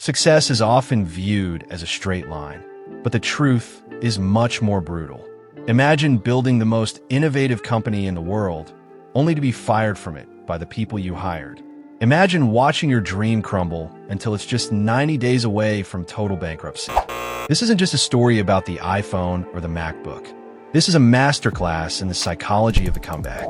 Success is often viewed as a straight line, but the truth is much more brutal. Imagine building the most innovative company in the world, only to be fired from it by the people you hired. Imagine watching your dream crumble until it's just 90 days away from total bankruptcy. This isn't just a story about the iPhone or the MacBook. This is a masterclass in the psychology of the comeback.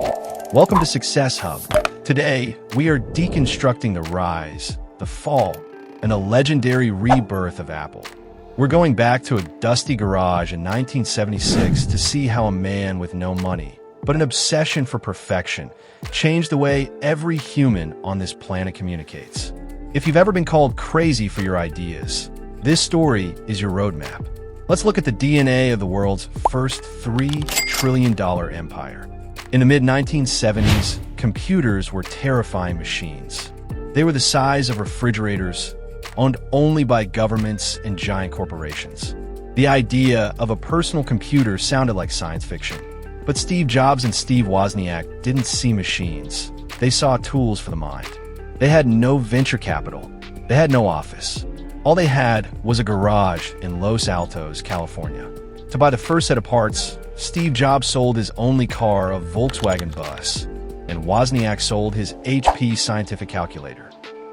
Welcome to Success Hub. Today, we are deconstructing the rise, the fall, and the legendary rebirth of Apple. We're going back to a dusty garage in 1976 to see how a man with no money, but an obsession for perfection, changed the way every human on this planet communicates. If you've ever been called crazy for your ideas, this story is your roadmap. Let's look at the DNA of the world's first $3 trillion empire. In the mid-1970s, computers were terrifying machines. They were the size of refrigerators, owned only by governments and giant corporations. The idea of a personal computer sounded like science fiction. But Steve Jobs and Steve Wozniak didn't see machines. They saw tools for the mind. They had no venture capital. They had no office. All they had was a garage in Los Altos, California. To buy the first set of parts, Steve Jobs sold his only car, a Volkswagen bus, and Wozniak sold his HP scientific calculator.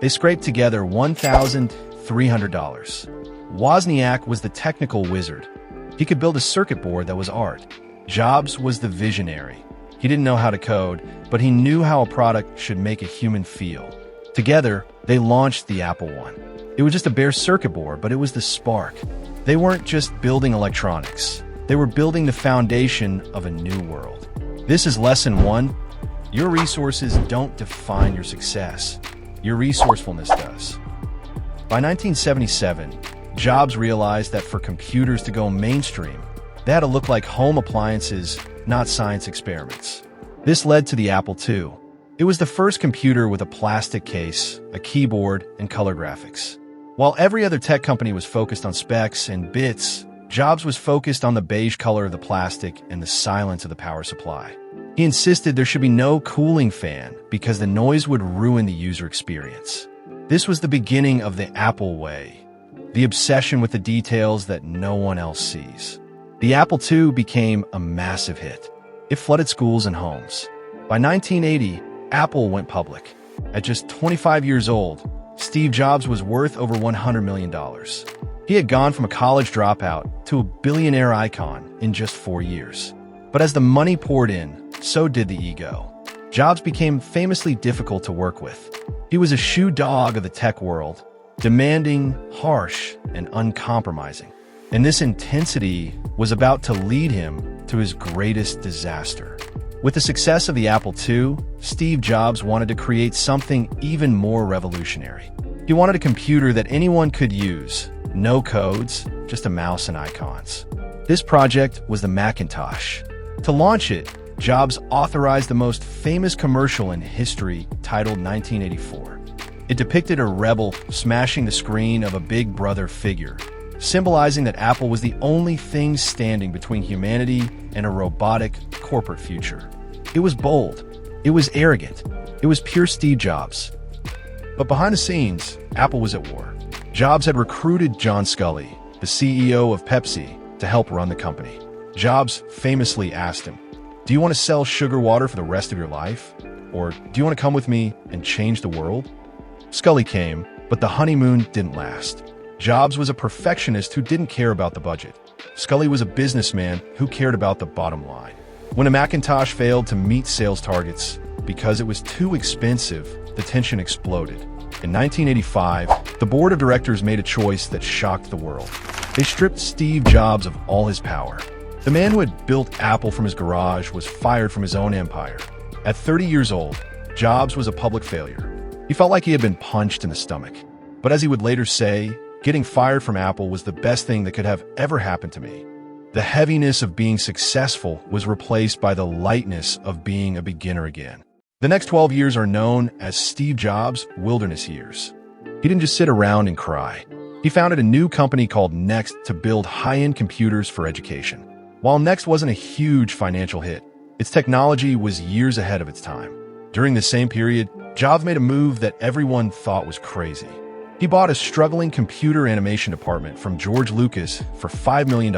They scraped together $1,300. Wozniak was the technical wizard. He could build a circuit board that was art. Jobs was the visionary. He didn't know how to code, but he knew how a product should make a human feel. Together, they launched the Apple I. It was just a bare circuit board, but it was the spark. They weren't just building electronics. They were building the foundation of a new world. This is lesson 1. Your resources don't define your success. Your resourcefulness does. By 1977, Jobs realized that for computers to go mainstream, they had to look like home appliances, not science experiments. This led to the Apple II. It was the first computer with a plastic case, a keyboard, and color graphics. While every other tech company was focused on specs and bits, Jobs was focused on the beige color of the plastic and the silence of the power supply. He insisted there should be no cooling fan because the noise would ruin the user experience. This was the beginning of the Apple way, the obsession with the details that no one else sees. The Apple II became a massive hit. It flooded schools and homes. By 1980, Apple went public. At just 25 years old, Steve Jobs was worth over $100 million. He had gone from a college dropout to a billionaire icon in just 4 years. But as the money poured in, so did the ego. Jobs became famously difficult to work with. He was a shoe dog of the tech world, demanding, harsh, and uncompromising. And this intensity was about to lead him to his greatest disaster. With the success of the Apple II, Steve Jobs wanted to create something even more revolutionary. He wanted a computer that anyone could use, no codes, just a mouse and icons. This project was the Macintosh. To launch it, Jobs authorized the most famous commercial in history, titled 1984. It depicted a rebel smashing the screen of a Big Brother figure, symbolizing that Apple was the only thing standing between humanity and a robotic corporate future. It was bold. It was arrogant. It was pure Steve Jobs. But behind the scenes, Apple was at war. Jobs had recruited John Scully, the CEO of Pepsi, to help run the company. Jobs famously asked him, "Do you want to sell sugar water for the rest of your life? Or do you want to come with me and change the world?" Scully came, but the honeymoon didn't last. Jobs was a perfectionist who didn't care about the budget. Scully was a businessman who cared about the bottom line. When a Macintosh failed to meet sales targets because it was too expensive, the tension exploded. In 1985, the board of directors made a choice that shocked the world. They stripped Steve Jobs of all his power. The man who had built Apple from his garage was fired from his own empire. At 30 years old, Jobs was a public failure. He felt like he had been punched in the stomach. But as he would later say, getting fired from Apple was the best thing that could have ever happened to me. The heaviness of being successful was replaced by the lightness of being a beginner again. The next 12 years are known as Steve Jobs' wilderness years. He didn't just sit around and cry. He founded a new company called Next to build high-end computers for education. While Next wasn't a huge financial hit, its technology was years ahead of its time. During the same period, Jobs made a move that everyone thought was crazy. He bought a struggling computer animation department from George Lucas for $5 million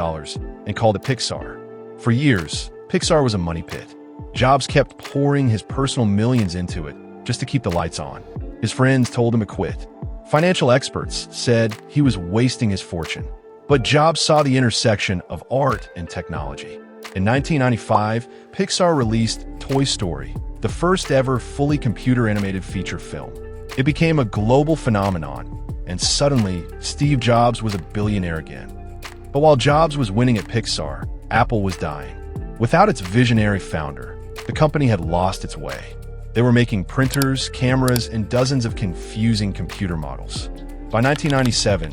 and called it Pixar. For years, Pixar was a money pit. Jobs kept pouring his personal millions into it just to keep the lights on. His friends told him to quit. Financial experts said he was wasting his fortune. But Jobs saw the intersection of art and technology. In 1995, Pixar released Toy Story, the first ever fully computer-animated feature film. It became a global phenomenon, and suddenly, Steve Jobs was a billionaire again. But while Jobs was winning at Pixar, Apple was dying. Without its visionary founder, the company had lost its way. They were making printers, cameras, and dozens of confusing computer models. By 1997,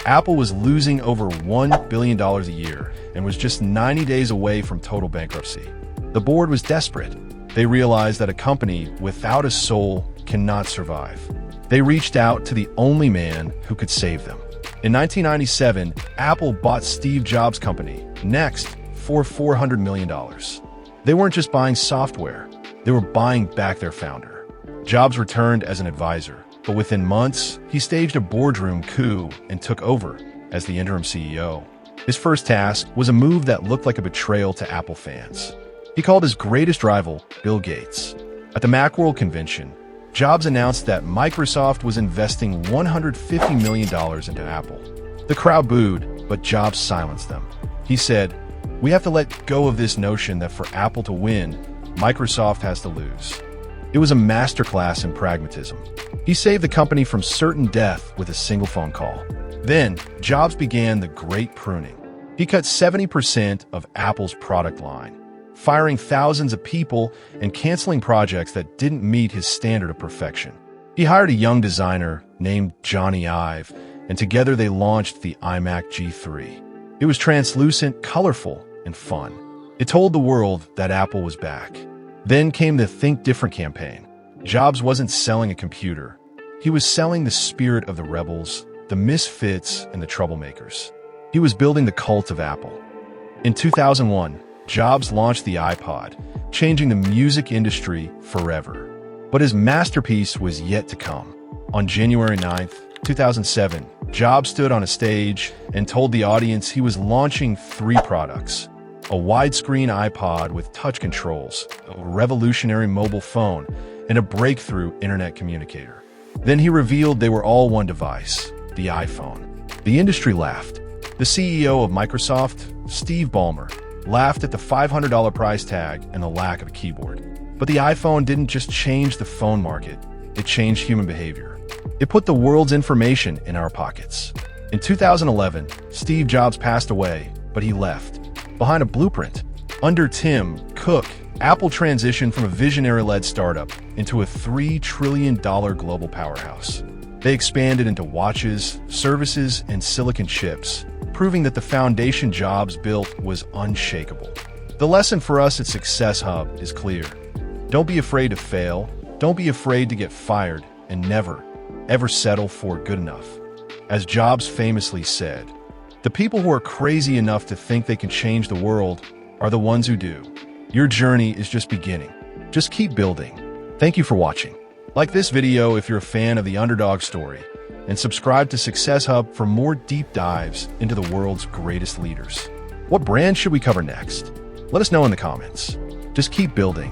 Apple was losing over $1 billion a year and was just 90 days away from total bankruptcy. The board was desperate. They realized that a company without a soul cannot survive. They reached out to the only man who could save them. In 1997, Apple bought Steve Jobs' company, Next, for $400 million. They weren't just buying software, they were buying back their founder. Jobs returned as an advisor, but within months, he staged a boardroom coup and took over as the interim CEO. His first task was a move that looked like a betrayal to Apple fans. He called his greatest rival Bill Gates. At the Macworld convention, Jobs announced that Microsoft was investing $150 million into Apple. The crowd booed, but Jobs silenced them. He said, "We have to let go of this notion that for Apple to win, Microsoft has to lose." It was a masterclass in pragmatism. He saved the company from certain death with a single phone call. Then, Jobs began the great pruning. He cut 70% of Apple's product line, firing thousands of people and canceling projects that didn't meet his standard of perfection. He hired a young designer named Johnny Ive, and together they launched the iMac G3. It was translucent, colorful, and fun. It told the world that Apple was back. Then came the Think Different campaign. Jobs wasn't selling a computer. He was selling the spirit of the rebels, the misfits, and the troublemakers. He was building the cult of Apple. In 2001, Jobs launched the iPod, changing the music industry forever. But his masterpiece was yet to come. On January 9th, 2007, Jobs stood on a stage and told the audience he was launching 3 products: a widescreen iPod with touch controls, a revolutionary mobile phone, and a breakthrough internet communicator. Then he revealed they were all one device, the iPhone. The industry laughed. The CEO of Microsoft, Steve Ballmer, laughed at the $500 price tag and the lack of a keyboard. But the iPhone didn't just change the phone market, it changed human behavior. It put the world's information in our pockets. In 2011, Steve Jobs passed away, but he left behind a blueprint. Under Tim Cook, Apple transitioned from a visionary-led startup into a $3 trillion global powerhouse. They expanded into watches, services, and silicon chips, proving that the foundation Jobs built was unshakable. The lesson for us at Success Hub is clear. Don't be afraid to fail, don't be afraid to get fired, and never, ever settle for good enough. As Jobs famously said, "The people who are crazy enough to think they can change the world are the ones who do." Your journey is just beginning. Just keep building. Thank you for watching. Like this video if you're a fan of the underdog story, and subscribe to Success Hub for more deep dives into the world's greatest leaders. What brand should we cover next? Let us know in the comments. Just keep building.